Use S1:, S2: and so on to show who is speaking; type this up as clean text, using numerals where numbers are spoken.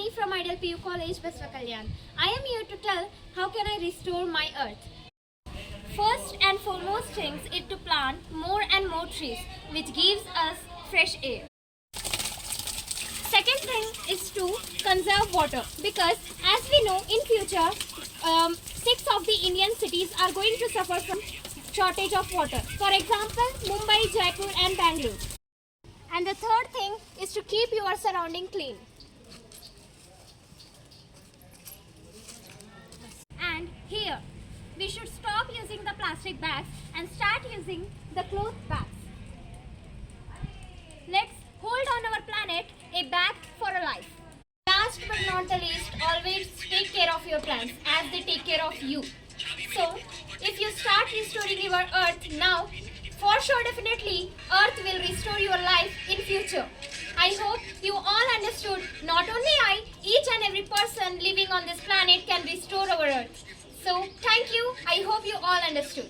S1: Bhavani from Ideal PU College, West Kalyan. I am here to tell how can I restore my earth. First and foremost things is to plant more and more trees, which gives us fresh air. Second thing is to conserve water, because as we know in future, 6 of the Indian cities are going to suffer from shortage of water. For example, Mumbai, Jaipur and Bangalore. And the third thing is to keep your surrounding clean. And here, we should stop using the plastic bags and start using the cloth bags. Let's hold on our planet a bag for a life. Last but not the least, always take care of your plants as they take care of you. So, if you start restoring your earth now, for sure definitely earth will restore your life in future. I hope you all understood. Not only I, each and every person living on this planet can restore our earth. So, thank you. I hope you all understood.